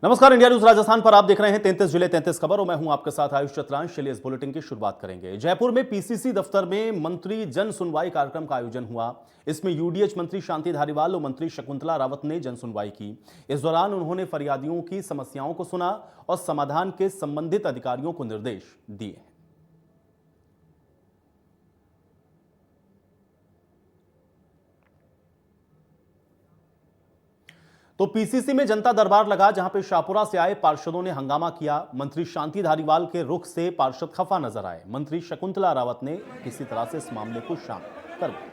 नमस्कार, India news Rajasthan पर आप देख रहे हैं 33 जिले 33 खबर और मैं हूं आपके साथ आयुष चतरांश। चलिए इस बुलेटिन की शुरुआत करेंगे। जयपुर में पीसीसी दफ्तर में मंत्री जन सुनवाई कार्यक्रम का आयोजन हुआ। इसमें यूडीएच मंत्री शांति धारीवाल और मंत्री शकुंतला रावत ने जन सुनवाई की। इस दौरान उन्होंने फरियादियों की समस्याओं को सुना और समाधान के संबंधित अधिकारियों को निर्देश दिए। तो पीसीसी में जनता दरबार लगा, जहां पे शाहपुरा से आए पार्षदों ने हंगामा किया। मंत्री शांति धारीवाल के रुख से पार्षद खफा नजर आए। मंत्री शकुंतला रावत ने किसी तरह से इस मामले को शांत कर दिया।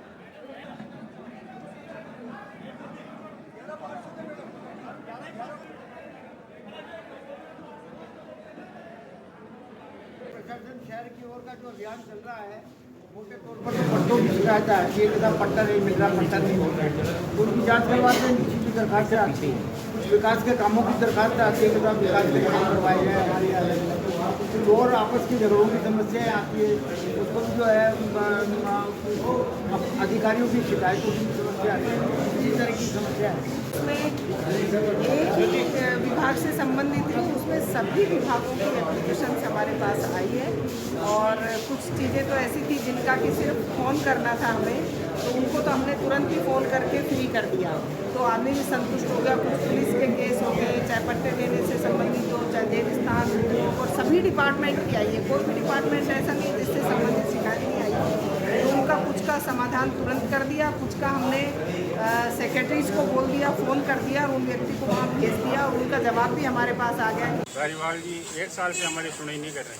प्रशासन शहर की ओर का जो अभियान चल रहा है, मोटे तौर पर पट्टों की शिकायत है कि एकदम पट्टा नहीं मिल रहा, पट्टा नहीं हो रहा है। उनकी जांच करवाते हैं, किसी की दरखास्त आती है, कुछ विकास के कामों की दरखास्त आती है कि साहब विकास के काम करवाए जाए हमारी अलग कुछ और आपस की झगड़ों की समस्याएं आती है, उसको भी जो है अधिकारियों की शिकायतों की समस्या आती है, इसी तरह की समस्या है। उसमें एक विभाग से संबंधित है, उसमें सभी विभागों की एप्लीकेशन हमारे पास आई है और कुछ चीज़ें तो ऐसी थी जिनका कि सिर्फ फ़ोन करना था हमें, तो उनको तो हमने तुरंत ही फ़ोन करके फ्री कर दिया, तो आदमी भी संतुष्ट हो गया। कुछ पुलिस के केस हो गए, चाहे पट्टे देने से संबंधित हो, चाहे जेल स्थान हो, और सभी डिपार्टमेंट की आई है। कोई भी डिपार्टमेंट ऐसा नहीं है जिससे संबंधित शिकायत नहीं आई, तो उनका कुछ का समाधान तुरंत कर दिया, कुछ का हमने सेक्रेटरीज को बोल दिया, फ़ोन कर दिया और उन व्यक्ति को वहाँ भेज दिया और उनका जवाब भी हमारे पास आ गया। धारीवाल जी 1 साल से हमारी सुनवाई नहीं कर रहे।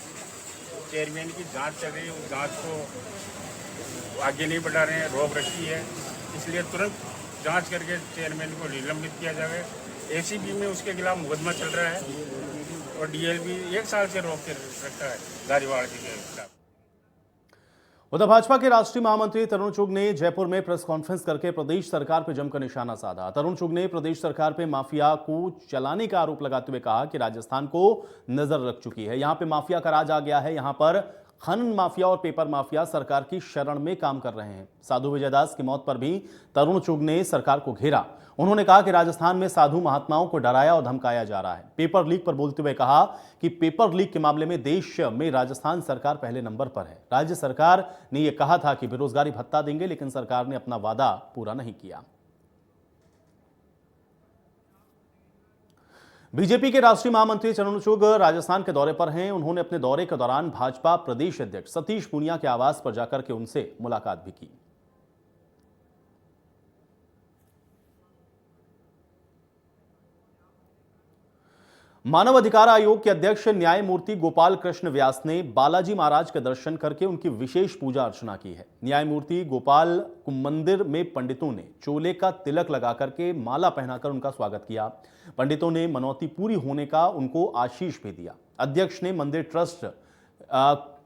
चेयरमैन की जांच चल रही है, उस जांच को आगे नहीं बढ़ा रहे हैं, रोक रखी है, इसलिए तुरंत जांच करके चेयरमैन को निलंबित किया जाए। एसीबी में उसके खिलाफ मुकदमा चल रहा है और डीएलबी 1 साल से रोक के रखा है धारीवाल जी के खिलाफ। उधर भाजपा के राष्ट्रीय महामंत्री तरुण चुग ने जयपुर में प्रेस कॉन्फ्रेंस करके प्रदेश सरकार पर जमकर निशाना साधा। तरुण चुग ने प्रदेश सरकार पे माफिया को चलाने का आरोप लगाते हुए कहा कि राजस्थान को नजर रख चुकी है, यहां पे माफिया का राज आ गया है, यहां पर खनन माफिया और पेपर माफिया सरकार की शरण में काम कर रहे हैं। साधु विजयदास की मौत पर भी तरुण चुग ने सरकार को घेरा। उन्होंने कहा कि राजस्थान में साधु महात्माओं को डराया और धमकाया जा रहा है। पेपर लीक पर बोलते हुए कहा कि पेपर लीक के मामले में देश में राजस्थान सरकार पहले नंबर पर है। राज्य सरकार ने यह कहा था कि बेरोजगारी भत्ता देंगे, लेकिन सरकार ने अपना वादा पूरा नहीं किया। बीजेपी के राष्ट्रीय महामंत्री तरुण चुग राजस्थान के दौरे पर हैं। उन्होंने अपने दौरे के दौरान भाजपा प्रदेश अध्यक्ष सतीश पूनिया के आवास पर जाकर के उनसे मुलाकात भी की। मानव अधिकार आयोग के अध्यक्ष न्यायमूर्ति गोपाल कृष्ण व्यास ने बालाजी महाराज के दर्शन करके उनकी विशेष पूजा अर्चना की है। न्यायमूर्ति गोपाल को मंदिर में पंडितों ने चोले का तिलक लगा करके माला पहनाकर उनका स्वागत किया। पंडितों ने मनौती पूरी होने का उनको आशीष भी दिया। अध्यक्ष ने मंदिर ट्रस्ट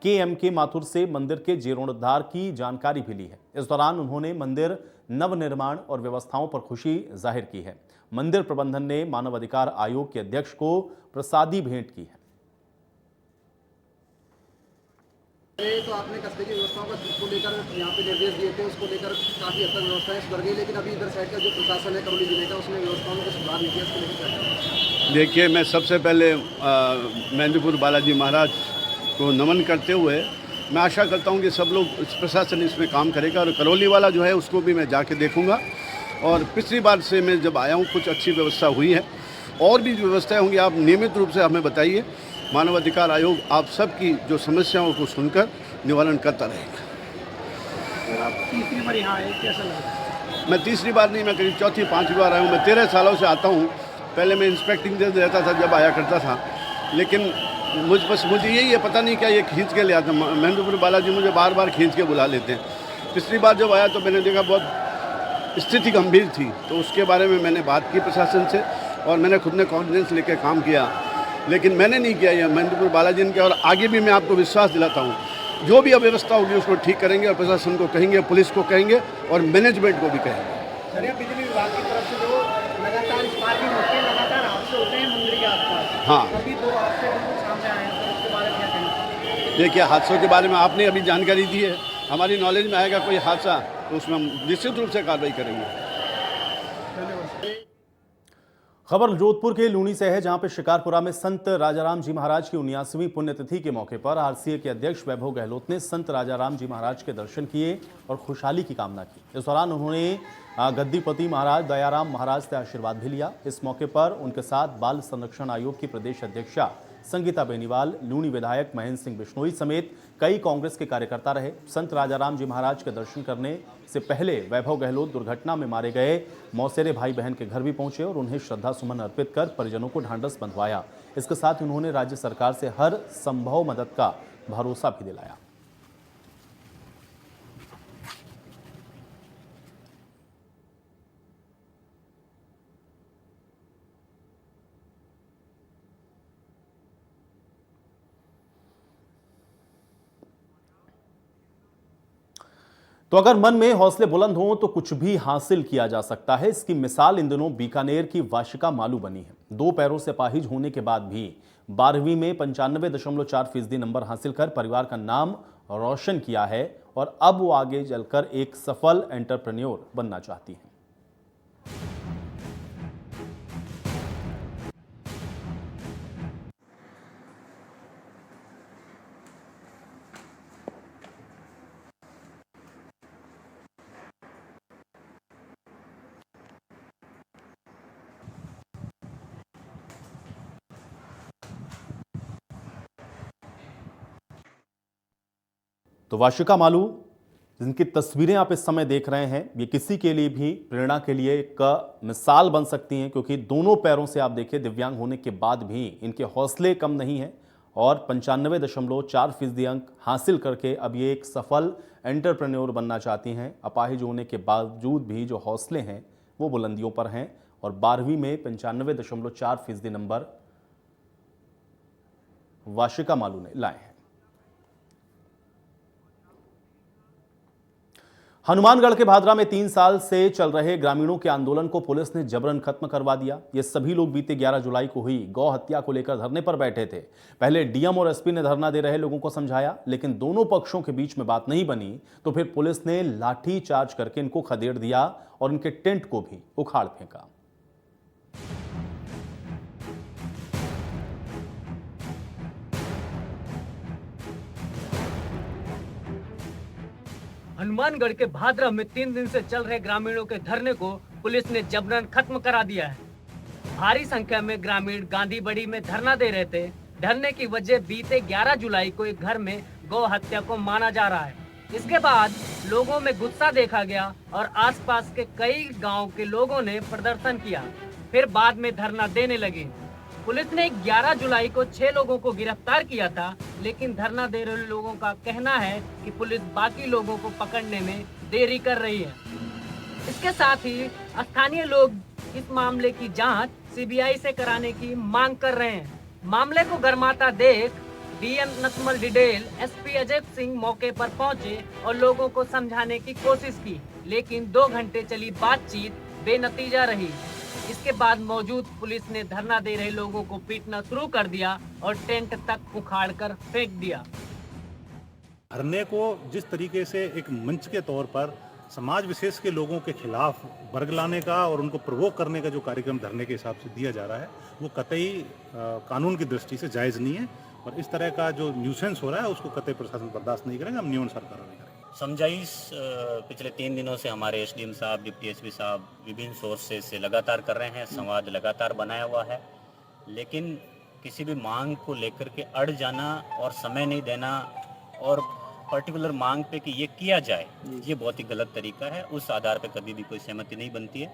के माथुर से मंदिर के जीर्णोद्धार की जानकारी भी ली है। इस दौरान उन्होंने मंदिर नवनिर्माण और व्यवस्थाओं पर खुशी जाहिर की है। मंदिर प्रबंधन ने मानव अधिकार आयोग के अध्यक्ष को प्रसादी भेंट की है। तो आपने कस्बे की व्यवस्थाओं को लेकर यहाँ पे निर्देश दिए थे, उसको लेकर काफ़ी हद तक व्यवस्थाएं सुधर गई, लेकिन अभी इधर साइड का जो प्रशासन है करौली जिले का, उसने व्यवस्थाओं में सुधार नहीं किया, इसको लेकर। देखिए, मैं सबसे पहले मेहंदीपुर बालाजी महाराज को नमन करते हुए मैं आशा करता हूँ कि सब लोग प्रशासन इसमें काम करेगा और करौली वाला जो है उसको भी मैं जाके देखूँगा। और पिछली बार से मैं जब आया हूँ कुछ अच्छी व्यवस्था हुई है, और भी व्यवस्थाएं होंगी, आप नियमित रूप से हमें बताइए। मानव अधिकार आयोग आप सबकी जो समस्याओं को सुनकर निवारण करता रहेगा। आप तीसरी बार यहाँ आए, कैसा लगा? मैं तीसरी बार नहीं, मैं करीब चौथी 5वीं बार आया हूँ। मैं 13 सालों से आता हूँ। पहले मैं इंस्पेक्टिंग दे रहता था जब आया करता था, लेकिन मुझे यही है, पता नहीं क्या ये खींच के ले आता। महेंद्रपुर बालाजी मुझे बार बार खींच के बुला लेते हैं। पिछली बार जब आया तो मैंने देखा बहुत स्थिति गंभीर थी, तो उसके बारे में मैंने बात की प्रशासन से और मैंने खुद ने कॉन्फिडेंस लेकर काम किया, लेकिन मैंने नहीं किया ये महेंद्रपुर बालाजी ने किया। और आगे भी मैं आपको विश्वास दिलाता हूँ, जो भी अव्यवस्था होगी उसको ठीक करेंगे और प्रशासन को कहेंगे, पुलिस को कहेंगे और मैनेजमेंट को भी कहेंगे। सर, बिजली विभाग की तरफ से जो लगातार स्पार्किंग होती है, लगातार हादसे होते हैं मंदिर के आसपास। हाँ, अभी 2 हादसे सामने आए हैं, तो उसके बारे में क्या कहना? देखिए, हादसों के बारे में आपने अभी जानकारी दी है, हमारी नॉलेज में आएगा कोई हादसा तो उसमें हम निश्चित रूप से कार्रवाई करेंगे। खबर जोधपुर के लूनी से है, जहां पे शिकारपुरा में संत राजाराम जी महाराज की 79वीं पुण्यतिथि के मौके पर आरसीए के अध्यक्ष वैभव गहलोत ने संत राजाराम जी महाराज के दर्शन किए और खुशहाली की कामना की। इस दौरान उन्होंने गद्दीपति महाराज दयाराम महाराज से आशीर्वाद भी लिया। इस मौके पर उनके साथ बाल संरक्षण आयोग की प्रदेश अध्यक्षा संगीता बेनीवाल, लूनी विधायक महेंद्र सिंह बिश्नोई समेत कई कांग्रेस के कार्यकर्ता रहे। संत राजाराम जी महाराज के दर्शन करने से पहले वैभव गहलोत दुर्घटना में मारे गए मौसेरे भाई बहन के घर भी पहुंचे और उन्हें श्रद्धा सुमन अर्पित कर परिजनों को ढांढस बंधवाया। इसके साथ उन्होंने राज्य सरकार से हर संभव मदद का भरोसा भी दिलाया। तो अगर मन में हौसले बुलंद हों तो कुछ भी हासिल किया जा सकता है। इसकी मिसाल इन दिनों बीकानेर की वाशिका मालू बनी है। 2 पैरों से अपाहिज होने के बाद भी 12वीं में 95.4% नंबर हासिल कर परिवार का नाम रोशन किया है और अब वो आगे चलकर एक सफल एंटरप्रेन्योर बनना चाहती हैं। तो वाशिका मालू जिनकी तस्वीरें आप इस समय देख रहे हैं, ये किसी के लिए भी प्रेरणा के लिए एक मिसाल बन सकती हैं, क्योंकि दोनों पैरों से आप देखिए दिव्यांग होने के बाद भी इनके हौसले कम नहीं हैं और 95.4% अंक हासिल करके अब ये एक सफल एंटरप्रेन्योर बनना चाहती हैं। अपाहिज होने के बावजूद भी जो हौसले हैं वो बुलंदियों पर हैं और 12वीं में 95.4% नंबर वाशिका मालू ने लाए हैं। हनुमानगढ़ के भादरा में 3 साल से चल रहे ग्रामीणों के आंदोलन को पुलिस ने जबरन खत्म करवा दिया। ये सभी लोग बीते 11 जुलाई को हुई गौ हत्या को लेकर धरने पर बैठे थे। पहले डीएम और एसपी ने धरना दे रहे लोगों को समझाया, लेकिन दोनों पक्षों के बीच में बात नहीं बनी तो फिर पुलिस ने लाठी चार्ज करके इनको खदेड़ दिया और इनके टेंट को भी उखाड़ फेंका। हनुमानगढ़ के भादरा में 3 दिन से चल रहे ग्रामीणों के धरने को पुलिस ने जबरन खत्म करा दिया है। भारी संख्या में ग्रामीण गांधी बड़ी में धरना दे रहे थे। धरने की वजह बीते 11 जुलाई को एक घर में गौ हत्या को माना जा रहा है। इसके बाद लोगों में गुस्सा देखा गया और आसपास के कई गांव के लोगों ने प्रदर्शन किया, फिर बाद में धरना देने लगे। पुलिस ने 11 जुलाई को 6 लोगों को गिरफ्तार किया था, लेकिन धरना दे रहे लोगों का कहना है कि पुलिस बाकी लोगों को पकड़ने में देरी कर रही है। इसके साथ ही स्थानीय लोग इस मामले की जांच सीबीआई से कराने की मांग कर रहे हैं। मामले को गरमाता देख डीएम नथमल डिडेल, एसपी अजय सिंह मौके पर पहुंचे और लोगों को समझाने की कोशिश की, लेकिन 2 घंटे चली बातचीत बेनतीजा रही। इसके बाद मौजूद पुलिस ने धरना दे रहे लोगों को पीटना शुरू कर दिया और टेंट तक उखाड़कर फेंक दिया। धरने को जिस तरीके से एक मंच के तौर पर समाज विशेष के लोगों के खिलाफ बरगलाने का और उनको प्रवोक करने का जो कार्यक्रम धरने के हिसाब से दिया जा रहा है, वो कतई कानून की दृष्टि से जायज़ नहीं है और इस तरह का जो न्यूसेंस हो रहा है उसको कतई प्रशासन बर्दाश्त नहीं करेगा। हम नियमानुसार कार्रवाई करेंगे। समझाइश पिछले 3 दिनों से हमारे एसडीएम साहब, डिप्टी एसपी साहब विभिन्न सोर्सेज से लगातार कर रहे हैं। संवाद लगातार बनाया हुआ है, लेकिन किसी भी मांग को लेकर के अड़ जाना और समय नहीं देना और पर्टिकुलर मांग पे कि ये किया जाए, ये बहुत ही गलत तरीका है। उस आधार पे कभी भी कोई सहमति नहीं बनती है।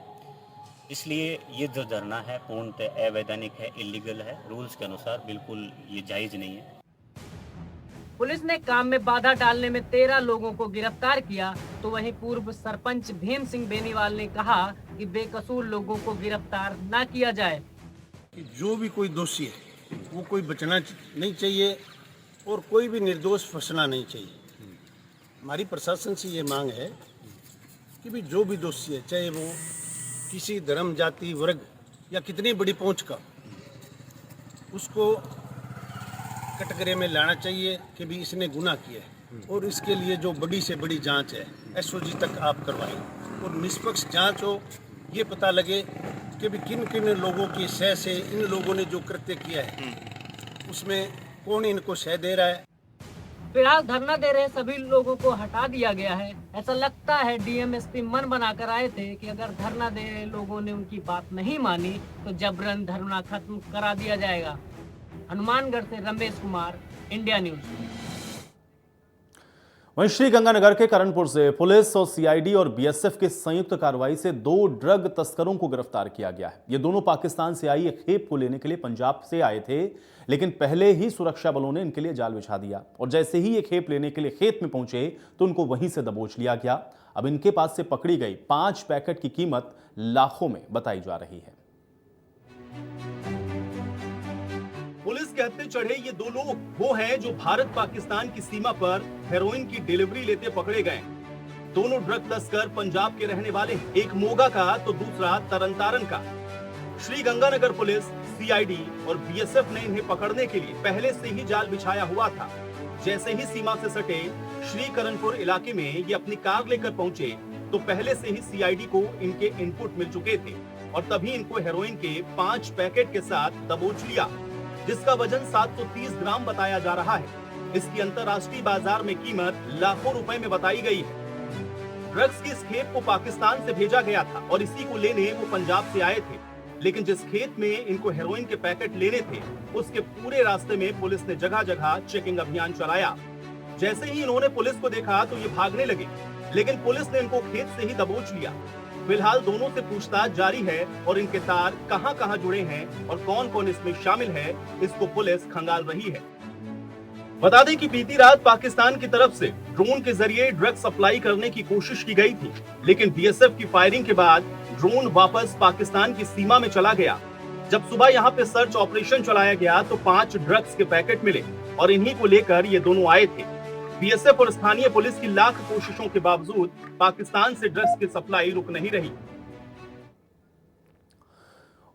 इसलिए ये जो धरना है पूर्णतः अवैधानिक है, इलीगल है, रूल्स के अनुसार बिल्कुल ये जायज़ नहीं है। पुलिस ने काम में बाधा डालने में 13 लोगों को गिरफ्तार किया, तो वहीं पूर्व सरपंच भीम सिंह बेनीवाल ने कहा कि बेकसूर लोगों को गिरफ्तार न किया जाए। जो भी कोई दोषी है वो कोई बचना नहीं चाहिए और कोई भी निर्दोष फंसना नहीं चाहिए। हमारी प्रशासन से ये मांग है कि भी जो भी दोषी है, चाहे वो किसी धर्म, जाति, वर्ग या कितनी बड़ी पहुंच का, उसको कटघरे में लाना चाहिए कि भी इसने गुनाह किया है और इसके लिए जो बड़ी से बड़ी जांच है एसओजी तक आप करवाएं और निष्पक्ष जांच हो, ये पता लगे कि भी किन किन लोगों की सह से इन लोगों ने जो कृत्य किया है उसमें कौन इनको सह दे रहा है। फिलहाल धरना दे रहे सभी लोगों को हटा दिया गया है। ऐसा लगता है डीएमएसपी मन बनाकर आए थे कि अगर धरना दे रहे लोगों ने उनकी बात नहीं मानी तो जबरन धरना खत्म करा दिया जाएगा। हनुमानगढ़ से रमेश कुमार, इंडिया न्यूज। वहीं श्रीगंगानगर के करणपुर से पुलिस और सीआईडी और बीएसएफ की संयुक्त कार्रवाई से 2 ड्रग तस्करों को गिरफ्तार किया गया है। ये दोनों पाकिस्तान से आई एक खेप को लेने के लिए पंजाब से आए थे, लेकिन पहले ही सुरक्षा बलों ने इनके लिए जाल बिछा दिया और जैसे ही ये खेप लेने के लिए खेत में पहुंचे तो उनको वहीं से दबोच लिया गया। अब इनके पास से पकड़ी गई 5 पैकेट की कीमत लाखों में बताई जा रही है। पुलिस के हत्थे चढ़े ये 2 लोग वो हैं जो भारत पाकिस्तान की सीमा पर हेरोइन की डिलीवरी लेते पकड़े गए। दोनों ड्रग तस्कर पंजाब के रहने वाले हैं, एक मोगा का तो दूसरा तरनतारन का। श्रीगंगानगर पुलिस, सीआईडी और बीएसएफ ने इन्हें पकड़ने के लिए पहले से ही जाल बिछाया हुआ था। जैसे ही सीमा से सटे श्रीकरणपुर इलाके में ये अपनी कार लेकर पहुंचे तो पहले से ही सीआईडी को इनके इनपुट मिल चुके थे और तभी इनको हेरोइन के 5 पैकेट के साथ दबोच लिया, जिसका वजन 730 ग्राम बताया जा रहा है। इसकी अंतर्राष्ट्रीय बाजार में कीमत लाखों रुपए में बताई गई है। ड्रग्स की इस खेप को पाकिस्तान से भेजा गया था और इसी को लेने वो पंजाब से आए थे, लेकिन जिस खेत में इनको हेरोइन के पैकेट लेने थे उसके पूरे रास्ते में पुलिस ने जगह जगह चेकिंग अभियान चलाया। जैसे ही इन्होंने पुलिस को देखा तो ये भागने लगे, लेकिन पुलिस ने इनको खेत से ही दबोच लिया। फिलहाल दोनों से पूछताछ जारी है और इनके तार कहां-कहां जुड़े हैं और कौन-कौन इसमें शामिल है, इसको पुलिस खंगाल रही है। बता दें कि बीती रात पाकिस्तान की तरफ से ड्रोन के जरिए ड्रग सप्लाई करने की कोशिश की गई थी, लेकिन बीएसएफ की फायरिंग के बाद ड्रोन वापस पाकिस्तान की सीमा में चला गया। जब सुबह यहां पे सर्च ऑपरेशन चलाया गया तो 5 ड्रग्स के पैकेट मिले और इन्हीं को लेकर ये दोनों आए थे। बीएसएफ और स्थानीय पुलिस की लाख कोशिशों के बावजूद पाकिस्तान से ड्रग्स की सप्लाई रुक नहीं रही।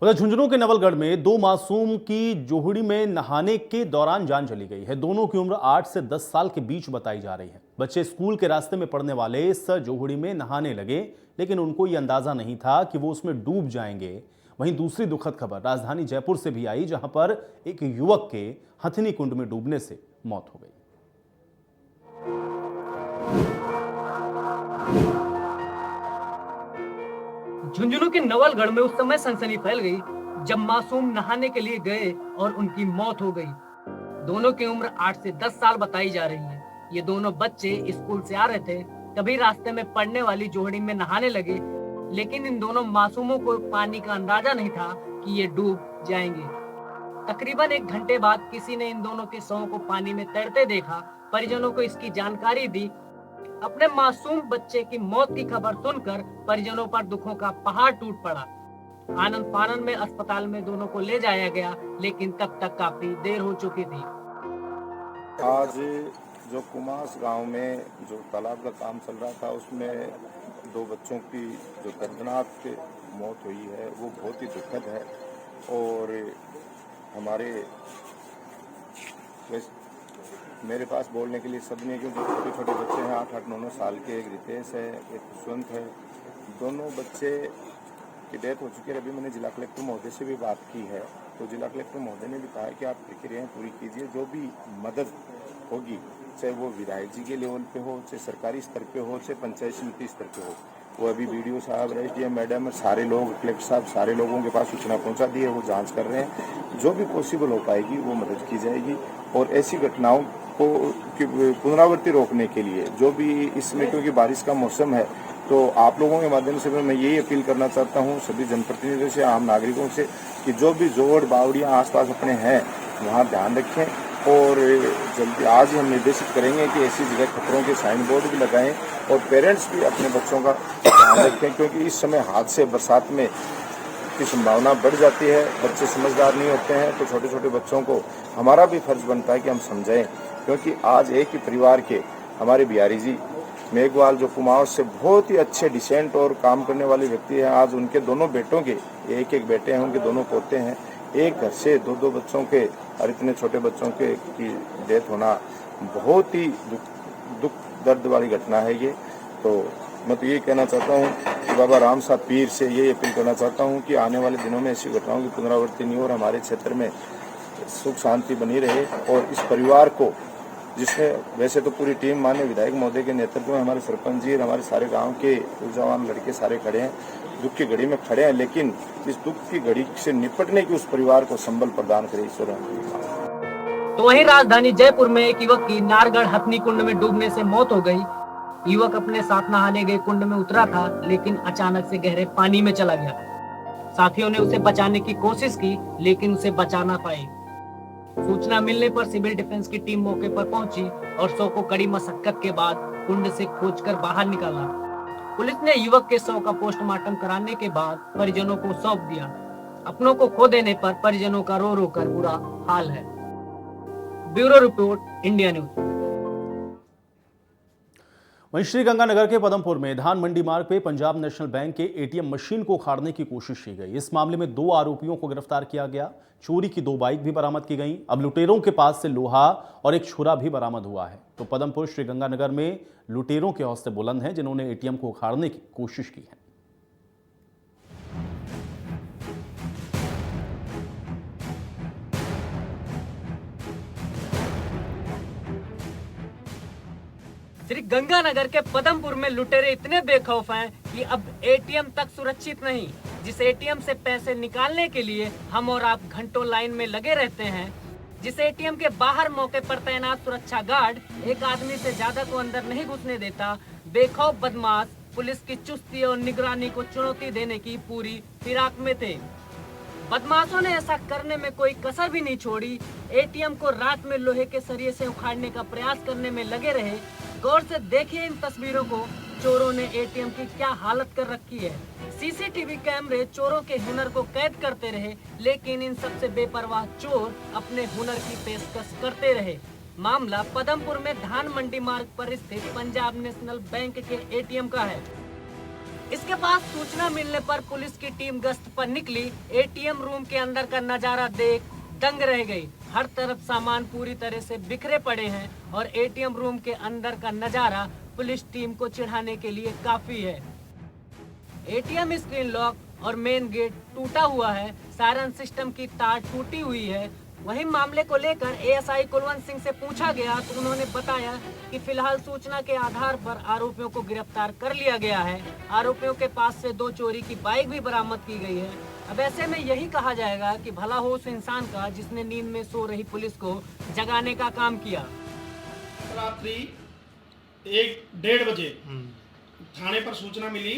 उधर झुंझुनू के नवलगढ़ में 2 मासूम की जोहड़ी में नहाने के दौरान जान चली गई है। दोनों की उम्र 8 से 10 साल के बीच बताई जा रही है। बच्चे स्कूल के रास्ते में पढ़ने वाले इस जोहड़ी में नहाने लगे, लेकिन उनको ये अंदाजा नहीं था कि वो उसमें डूब जाएंगे। वहीं दूसरी दुखद खबर राजधानी जयपुर से भी आई, जहां पर एक युवक के हथिनी कुंड में डूबने से मौत हो गई। झुंझुनू के नवलगढ़ में उस समय सनसनी फैल गई जब मासूम नहाने के लिए गए और उनकी मौत हो गई। दोनों की उम्र 8 से 10 साल बताई जा रही है। ये दोनों बच्चे स्कूल से आ रहे थे, तभी रास्ते में पड़ने वाली जोहड़ी में नहाने लगे, लेकिन इन दोनों मासूमों को पानी का अंदाजा नहीं था कि ये डूब जाएंगे। तकरीबन 1 घंटे बाद किसी ने इन दोनों के शवों को पानी में तैरते देखा। परिजनों को इसकी जानकारी दी। अपने मासूम बच्चे की मौत की खबर सुनकर परिजनों पर दुखों का पहाड़ टूट पड़ा। आनंद फानन में अस्पताल में दोनों को ले जाया गया, लेकिन तब तक काफी देर हो चुकी थी। आज जो कुमास गांव में जो तालाब का काम चल रहा था उसमें 2 बच्चों की जो दर्दनाक मौत हुई है वो बहुत ही दुखद है। और हमारे मेरे पास बोलने के लिए सब नहीं, क्योंकि छोटे छोटे बच्चे हैं, 8-8, 9-9 साल के। एक रितेश है, एक खुशवंत है। दोनों बच्चे की डेथ हो चुकी है। अभी मैंने जिला कलेक्टर महोदय से भी बात की है, तो जिला कलेक्टर महोदय ने भी कहा है कि आप प्रक्रियाएं पूरी कीजिए, जो भी मदद होगी, चाहे वो विधायक जी के लेवल पे हो, चाहे सरकारी स्तर पे हो, चाहे पंचायत समिति स्तर पे हो। वो अभी बीडीओ साहब, एसडीएम मैडम, सारे लोग, कलेक्टर साहब, सारे लोगों के पास सूचना पहुंचा दी है। वो जांच कर रहे हैं। जो भी पॉसिबल हो पाएगी वो मदद की जाएगी। और ऐसी घटनाओं को पुनरावृत्ति रोकने के लिए जो भी इसमें, क्योंकि बारिश का मौसम है, तो आप लोगों के माध्यम से मैं यही अपील करना चाहता हूँ सभी जनप्रतिनिधियों से, आम नागरिकों से, कि जो भी जोड़ बावड़ियाँ आसपास अपने हैं वहाँ ध्यान रखें। और जल्दी आज हम निर्देशित करेंगे कि ऐसी जगह खतरों के साइन बोर्ड भी लगाएं और पेरेंट्स भी अपने बच्चों का ध्यान रखें, क्योंकि इस समय हादसे बरसात में की संभावना बढ़ जाती है। बच्चे समझदार नहीं होते हैं, तो छोटे छोटे बच्चों को हमारा भी फर्ज बनता है कि हम समझाएं, क्योंकि आज एक ही परिवार के हमारे बिहारी जी मेघवाल जो कुमाऊं से बहुत ही अच्छे डिसेंट और काम करने वाले व्यक्ति हैं, आज उनके दोनों बेटों के, एक बेटे हैं, उनके दोनों पोते हैं, एक घर से 2-2 बच्चों के और इतने छोटे बच्चों के की डेथ होना बहुत ही दुख दर्द वाली घटना है ये। तो मैं तो ये कहना चाहता हूँ कि बाबा राम साहब पीर से यही अपील करना चाहता हूँ कि आने वाले दिनों में ऐसी घटनाओं की पुनरावृत्ति नहीं हो और हमारे क्षेत्र में सुख शांति बनी रहे। और इस परिवार को, जिसमें वैसे तो पूरी टीम माननीय विधायक महोदय के नेतृत्व में हमारे सरपंच जी और हमारे सारे गांव के ऊर्जावान लड़के सारे खड़े हैं, दुख की घड़ी में खड़े हैं, लेकिन इस दुख की घड़ी से निपटने की उस परिवार को संबल प्रदान करे ईश्वर। तो वहीं राजधानी जयपुर में एक युवक की नारगढ़ हथनी कुंड में डूबने से मौत हो गई। युवक अपने साथ नहाने गए कुंड में उतरा था, लेकिन अचानक से गहरे पानी में चला गया। साथियों ने उसे बचाने की कोशिश की, लेकिन उसे बचा ना पाए। सूचना मिलने पर सिविल डिफेंस की टीम मौके पर पहुंची और शव को कड़ी मशक्कत के बाद कुंड से खोजकर बाहर निकाला। पुलिस ने युवक के शव का पोस्टमार्टम कराने के बाद परिजनों को सौंप दिया। अपनों को खो देने पर परिजनों का रो रो कर बुरा हाल है। Bureau report, India news. वहीं श्रीगंगानगर के पदमपुर में धान मंडी मार्ग पे पंजाब नेशनल बैंक के एटीएम मशीन को उखाड़ने की कोशिश की गई। इस मामले में 2 आरोपियों को गिरफ्तार किया गया। चोरी की 2 बाइक भी बरामद की गई। अब लुटेरों के पास से लोहा और एक छुरा भी बरामद हुआ है। तो पदमपुर श्रीगंगानगर में लुटेरों के हौसले बुलंद हैं, जिन्होंने एटीएम को उखाड़ने की कोशिश की है। श्रीगंगानगर के पदमपुर में लुटेरे इतने बेखौफ हैं कि अब एटीएम तक सुरक्षित नहीं। जिस एटीएम से पैसे निकालने के लिए हम और आप घंटों लाइन में लगे रहते हैं, जिस एटीएम के बाहर मौके पर तैनात सुरक्षा गार्ड एक आदमी से ज्यादा को अंदर नहीं घुसने देता, बेखौफ बदमाश पुलिस की चुस्ती और निगरानी को चुनौती देने की पूरी फिराक में थे। बदमाशों ने ऐसा करने में कोई कसर भी नहीं छोड़ी। एटीएम को रात में लोहे के सरिये से उखाड़ने का प्रयास करने में लगे रहे। गौर से देखिए इन तस्वीरों को। चोरों ने एटीएम की क्या हालत कर रखी है। सीसीटीवी कैमरे चोरों के हुनर को कैद करते रहे, लेकिन इन सबसे बेपरवाह चोर अपने हुनर की पेशकश करते रहे। मामला पदमपुर में धान मंडी मार्ग पर स्थित पंजाब नेशनल बैंक के एटीएम का है। इसके बाद सूचना मिलने पर पुलिस की टीम गश्त पर निकली। एटीएम रूम के अंदर का नजारा देख दंग रह गई। हर तरफ सामान पूरी तरह से बिखरे पड़े हैं और एटीएम रूम के अंदर का नजारा पुलिस टीम को चिढ़ाने के लिए काफी है। एटीएम स्क्रीन लॉक और मेन गेट टूटा हुआ है। सायरन सिस्टम की तार टूटी हुई है। वहीं मामले को लेकर एएसआई कुलवंत सिंह से पूछा गया तो उन्होंने बताया कि फिलहाल सूचना के आधार पर आरोपियों को गिरफ्तार कर लिया गया है। आरोपियों के पास से 2 चोरी की बाइक भी बरामद की गई है। अब ऐसे में यही कहा जाएगा कि भला हो उस इंसान का जिसने नींद में सो रही पुलिस को जगाने का काम किया। रात्रि 1-1:30 बजे थाने पर सूचना मिली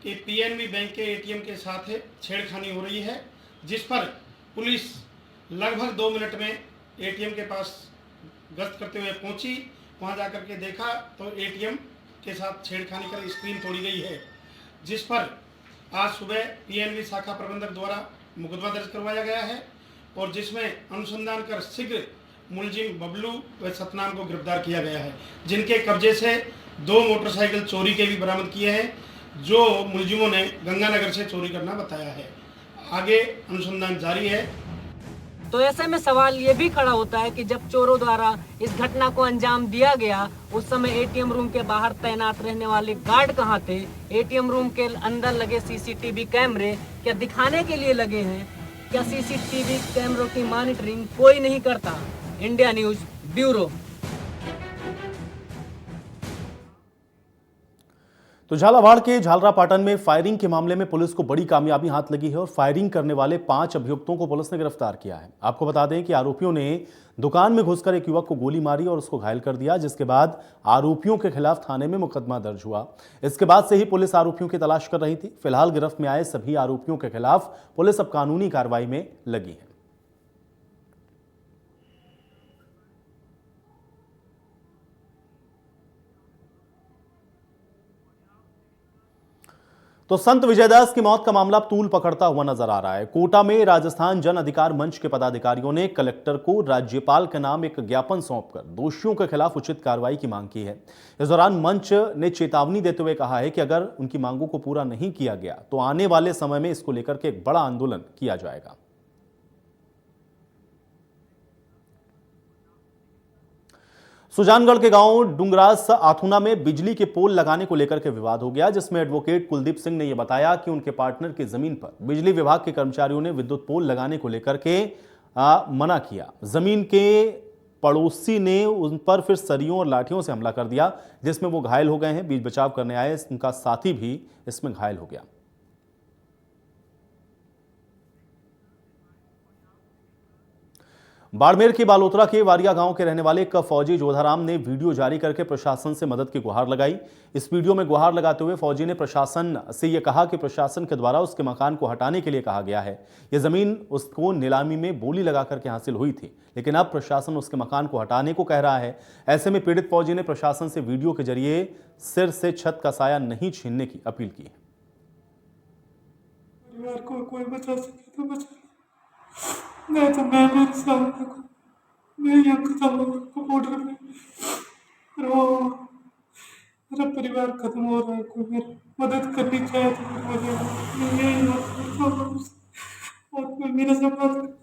कि पीएनबी बैंक के एटीएम के साथ छेड़खानी हो रही है, जिस पर पुलिस लगभग 2 मिनट में एटीएम के पास गश्त करते हुए पहुंची। वहां जाकर के देखा तो एटीएम के साथ छेड़खानी कर स्क्रीन तोड़ी गई है, जिस पर आज सुबह पीएनबी शाखा प्रबंधक द्वारा मुकदमा दर्ज करवाया गया है और जिसमें अनुसंधान कर शीघ्र मुलजिम बबलू व सतनाम को गिरफ्तार किया गया है, जिनके कब्जे से 2 मोटरसाइकिल चोरी के भी बरामद किए हैं, जो मुलजिमों ने गंगानगर से चोरी करना बताया है। आगे अनुसंधान जारी है। तो ऐसे में सवाल ये भी खड़ा होता है कि जब चोरों द्वारा इस घटना को अंजाम दिया गया, उस समय एटीएम रूम के बाहर तैनात रहने वाले गार्ड कहाँ थे? एटीएम रूम के अंदर लगे सीसीटीवी कैमरे क्या दिखाने के लिए लगे हैं? क्या सीसीटीवी कैमरों की मॉनिटरिंग कोई नहीं करता? India news bureau. तो झालावाड़ के झालरापाटन में फायरिंग के मामले में पुलिस को बड़ी कामयाबी हाथ लगी है और फायरिंग करने वाले 5 अभियुक्तों को पुलिस ने गिरफ्तार किया है। आपको बता दें कि आरोपियों ने दुकान में घुसकर एक युवक को गोली मारी और उसको घायल कर दिया, जिसके बाद आरोपियों के खिलाफ थाने में मुकदमा दर्ज हुआ। इसके बाद से ही पुलिस आरोपियों की तलाश कर रही थी। फिलहाल गिरफ्त में आए सभी आरोपियों के खिलाफ पुलिस अब कानूनी कार्रवाई में लगी है। तो संत विजयदास की मौत का मामला तूल पकड़ता हुआ नजर आ रहा है। कोटा में राजस्थान जन अधिकार मंच के पदाधिकारियों ने कलेक्टर को राज्यपाल के नाम एक ज्ञापन सौंपकर दोषियों के खिलाफ उचित कार्रवाई की मांग की है। इस दौरान मंच ने चेतावनी देते हुए कहा है कि अगर उनकी मांगों को पूरा नहीं किया गया तो आने वाले समय में इसको लेकर के एक बड़ा आंदोलन किया जाएगा। सुजानगढ़ के गांव डुंगरास आथुना में बिजली के पोल लगाने को लेकर के विवाद हो गया, जिसमें एडवोकेट कुलदीप सिंह ने यह बताया कि उनके पार्टनर की जमीन पर बिजली विभाग के कर्मचारियों ने विद्युत पोल लगाने को लेकर के मना किया। जमीन के पड़ोसी ने उन पर फिर सरियों और लाठियों से हमला कर दिया, जिसमें वो घायल हो गए हैं। बीच बचाव करने आए उनका साथी भी इसमें घायल हो गया। बाड़मेर के बालोतरा के वारिया गांव के रहने वाले एक फौजी जोधाराम ने वीडियो जारी करके प्रशासन से मदद की गुहार लगाई। इस वीडियो में गुहार लगाते हुए फौजी ने प्रशासन से यह कहा कि प्रशासन के द्वारा उसके मकान को हटाने के लिए कहा गया है। यह जमीन उसको नीलामी में बोली लगा करके हासिल हुई थी, लेकिन अब प्रशासन उसके मकान को हटाने को कह रहा है। ऐसे में पीड़ित फौजी ने प्रशासन से वीडियो के जरिए सिर से छत का साया नहीं छीनने की अपील की। परिवार को कोई बचा सके तो बचा, नहीं तो मैं मेरे सामने को मैं यहाँ खत्म हो रहा बॉर्डर में, मेरा परिवार खत्म हो रहा है। कोई मेरी मदद करनी चाहे तो यही और कोई मेरा सब मदद।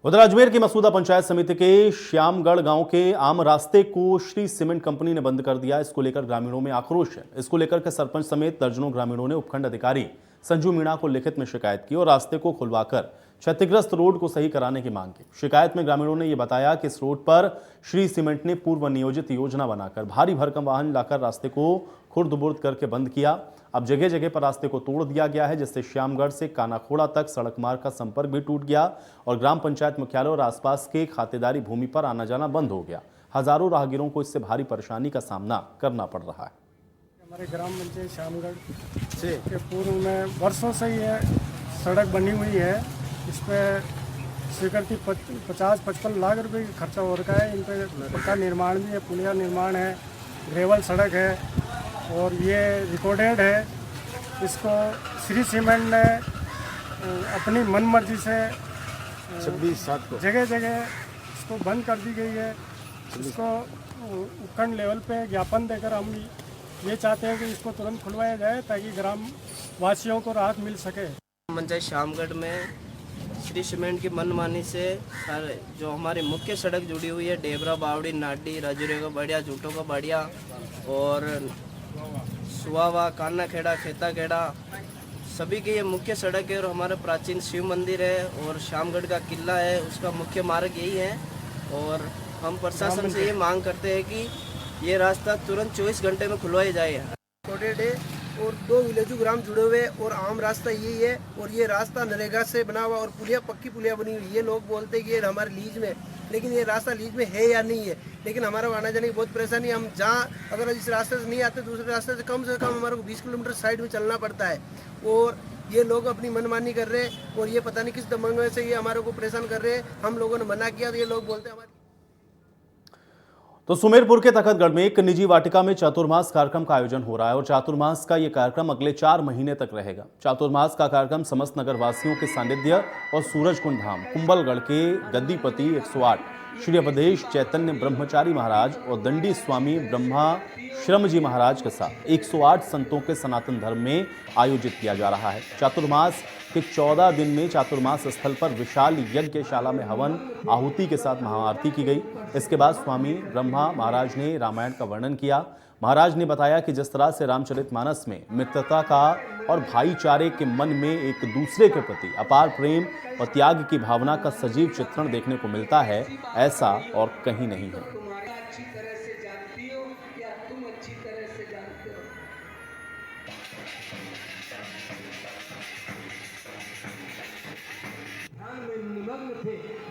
उधर अजमेर की मसूदा पंचायत समिति के श्यामगढ़ गांव के आम रास्ते को श्री सीमेंट कंपनी ने बंद कर दिया। इसको लेकर ग्रामीणों में आक्रोश है। इसको लेकर के सरपंच समेत दर्जनों ग्रामीणों ने उपखंड अधिकारी संजू मीणा को लिखित में शिकायत की और रास्ते को खुलवाकर क्षतिग्रस्त रोड को सही कराने की मांग की। शिकायत में ग्रामीणों ने यह बताया कि इस रोड पर श्री सीमेंट ने पूर्व नियोजित योजना बनाकर भारी भरकम वाहन लाकर रास्ते को खुर्द-बुर्द करके बंद किया। अब जगह जगह पर रास्ते को तोड़ दिया गया है, जिससे श्यामगढ़ से कानाखोड़ा तक सड़क मार्ग का संपर्क भी टूट गया और ग्राम पंचायत मुख्यालय और आसपास के खातेदारी भूमि पर आना जाना बंद हो गया। हजारों राहगीरों को इससे भारी परेशानी का सामना करना पड़ रहा है। हमारे ग्राम पंचायत श्यामगढ़ से के पूर्व में वर्षों से ये सड़क बनी हुई है। इस पर स्वीकृति 50-55 लाख रुपए की खर्चा हो रखा है। इन पर पक्का निर्माण भी है, पुलिया निर्माण है, ग्रेवल सड़क है और ये रिकॉर्डेड है। इसको श्री सीमेंट ने अपनी मनमर्जी से 26/7 को जगह जगह इसको बंद कर दी गई है। इसको उपखंड लेवल पे ज्ञापन देकर हम ये चाहते हैं कि इसको तुरंत खुलवाया जाए ताकि ग्राम वासियों को राहत मिल सके। पंचायत श्यामगढ़ में श्री सीमेंट की मनमानी से सारे जो हमारी मुख्य सड़क जुड़ी हुई है, डेबरा बावड़ी नाडी राजुरे का बढ़िया झूठों का बढ़िया और सुहावा कान्ना खेड़ा खेता खेड़ा सभी की ये मुख्य सड़क है और हमारा प्राचीन शिव मंदिर है और श्यामगढ़ का किला है, उसका मुख्य मार्ग यही है। और हम प्रशासन से ये मांग करते हैं कि ये रास्ता तुरंत 24 घंटे में खुलवाया जाए। कोटेड है और 2 विलेजू ग्राम जुड़े हुए और आम रास्ता यही है और ये रास्ता नरेगा से बना हुआ और पुलिया पक्की पुलिया बनी हुई। ये लोग बोलते हैं कि ये हमारे लीज में, लेकिन ये रास्ता लीज में है या नहीं है। लेकिन हमारा आने जाने की बहुत परेशानी, हम जहाँ अगर इस रास्ते से नहीं आते दूसरे रास्ते से कम हमारे को 20 किलोमीटर साइड में चलना पड़ता है और ये लोग अपनी मनमानी कर रहे हैं और ये पता नहीं किस दमंग से ये हमारे को परेशान कर रहे हैं। हम लोगों ने मना किया तो ये लोग बोलते हैं हमारे। तो सुमेरपुर के तखतगढ़ में एक निजी वाटिका में चातुर्मास कार्यक्रम का आयोजन हो रहा है और चातुर्मास का यह कार्यक्रम अगले 4 महीने तक रहेगा। चातुर्मास का कार्यक्रम समस्त नगर वासियों के सानिध्य और सूरजकुंड धाम कुंभलगढ़ के गद्दीपति 108 श्री अवधेश चैतन्य ब्रह्मचारी महाराज और दंडी स्वामी ब्रह्मा श्रम जी महाराज के साथ 108 संतों के सनातन धर्म में आयोजित किया जा रहा है। चातुर्मास के 14 दिन में चातुर्मास स्थल पर विशाल यज्ञशाला में हवन आहुति के साथ महाआरती की गई। इसके बाद स्वामी ब्रह्मा महाराज ने रामायण का वर्णन किया। महाराज ने बताया कि जिस तरह से रामचरितमानस में मित्रता का और भाईचारे के मन में एक दूसरे के प्रति अपार प्रेम और त्याग की भावना का सजीव चित्रण देखने को मिलता है, ऐसा और कहीं नहीं है।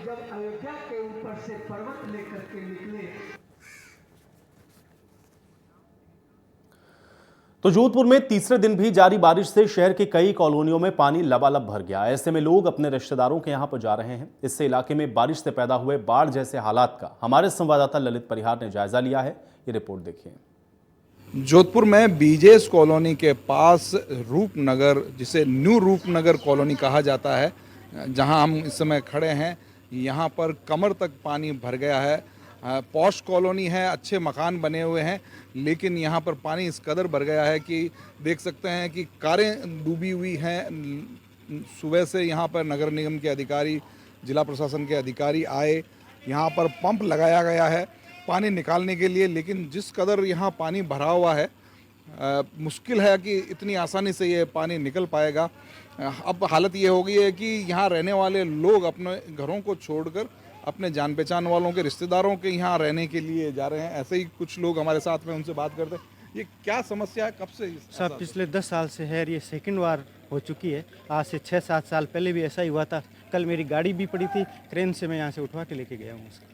जब अयोध्या के ऊपर से पर्वत लेकर के निकले। तो जोधपुर में तीसरे दिन भी जारी बारिश से शहर के कई कॉलोनियों में पानी लबालब भर गया। ऐसे में लोग अपने रिश्तेदारों के यहां पर जा रहे हैं। इससे इलाके में बारिश से पैदा हुए बाढ़ जैसे हालात का हमारे संवाददाता ललित परिहार ने जायजा लिया है। ये रिपोर्ट देखिए। जोधपुर में बीजेस कॉलोनी के पास रूपनगर, जिसे न्यू रूपनगर कॉलोनी कहा जाता है, जहां हम इस समय खड़े हैं, यहां पर कमर तक पानी भर गया है। पॉश कॉलोनी है, अच्छे मकान बने हुए हैं, लेकिन यहां पर पानी इस कदर भर गया है कि देख सकते हैं कि कारें डूबी हुई हैं। सुबह से यहां पर नगर निगम के अधिकारी, जिला प्रशासन के अधिकारी आए यहाँ पर पंप लगाया गया है पानी निकालने के लिए, लेकिन जिस कदर यहाँ पानी भरा हुआ है मुश्किल है कि इतनी आसानी से ये पानी निकल पाएगा। अब हालत ये हो गई है कि यहाँ रहने वाले लोग अपने घरों को छोड़कर अपने जान पहचान वालों के रिश्तेदारों के यहाँ रहने के लिए जा रहे हैं। ऐसे ही कुछ लोग हमारे साथ में, उनसे बात करते हैं। ये क्या समस्या है, कब से? सर पिछले 10 साल से है, ये सेकंड बार हो चुकी है। आज से 6-7 साल पहले भी ऐसा ही हुआ था। कल मेरी गाड़ी भी पड़ी थी, क्रेन से मैं यहाँ से उठवा के लेके गया हूँ उसको।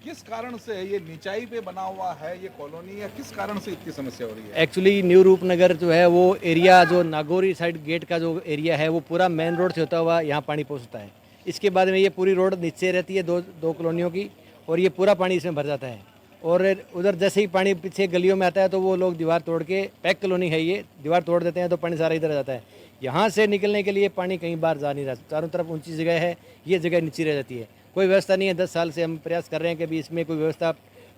किस कारण से है ये नीचाई पे बना हुआ है ये कॉलोनी, या किस कारण से इतनी समस्या हो रही है? एक्चुअली न्यू रूपनगर जो है वो एरिया, जो नागौरी साइड गेट का जो एरिया है वो पूरा मेन रोड से होता हुआ यहाँ पानी पहुँचता है। इसके बाद में ये पूरी रोड नीचे रहती है दो कॉलोनियों की, और ये पूरा पानी इसमें भर जाता है। और उधर जैसे ही पानी पीछे गलियों में आता है तो वो लोग दीवार तोड़ के, पैक कॉलोनी है ये, दीवार तोड़ देते हैं तो पानी सारा इधर आ जाता है। यहाँ से निकलने के लिए पानी कहीं बार जा नहीं रहा, चारों तरफ ऊंची जगह है, ये जगह नीची रह जाती है। कोई व्यवस्था नहीं है। 10 साल से हम प्रयास कर रहे हैं कि भी इसमें कोई व्यवस्था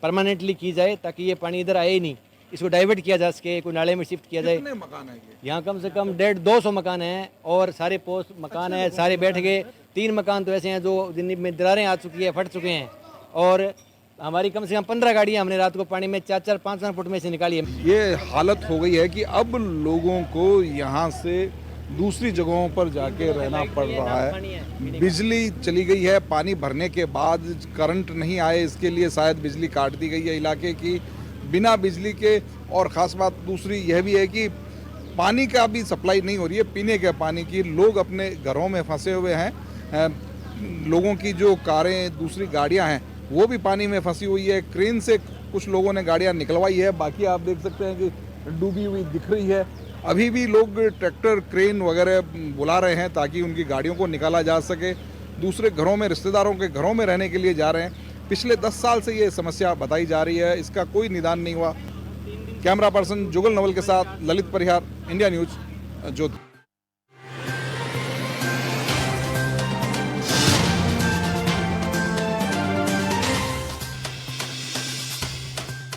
परमानेंटली की जाए ताकि ये पानी इधर आए ही नहीं, इसको डाइवर्ट किया जा सके, कोई नाले में शिफ्ट किया जाए। कितने मकान है ये? यहाँ कम से कम 150-200 मकान हैं और सारे पोस्ट मकान हैं, सारे बैठ गए। 3 मकान तो ऐसे हैं जो जिनमें दरारें आ चुकी है, फट चुके हैं। और हमारी कम से कम 15 गाड़ियाँ हमने रात को पानी में 4-4, 5-5 फुट में से निकाली है। ये हालत हो गई है कि अब लोगों को यहाँ से दूसरी जगहों पर जाके रहना पड़ रहा है। बिजली चली गई है, पानी भरने के बाद करंट नहीं आए, इसके लिए शायद बिजली काट दी गई है इलाके की। बिना बिजली के, और ख़ास बात दूसरी यह भी है कि पानी का भी सप्लाई नहीं हो रही है, पीने के पानी की। लोग अपने घरों में फंसे हुए हैं। लोगों की जो कारें, दूसरी गाड़ियां हैं वो भी पानी में फंसी हुई है। क्रेन से कुछ लोगों ने गाड़ियां निकलवाई है, बाकी आप देख सकते हैं कि डूबी हुई दिख रही है। अभी भी लोग ट्रैक्टर, क्रेन वगैरह बुला रहे हैं ताकि उनकी गाड़ियों को निकाला जा सके। दूसरे घरों में, रिश्तेदारों के घरों में रहने के लिए जा रहे हैं। पिछले 10 साल से ये समस्या बताई जा रही है, इसका कोई निदान नहीं हुआ। कैमरा पर्सन जुगल नवल के साथ ललित परिहार, इंडिया न्यूज, जोधपुर।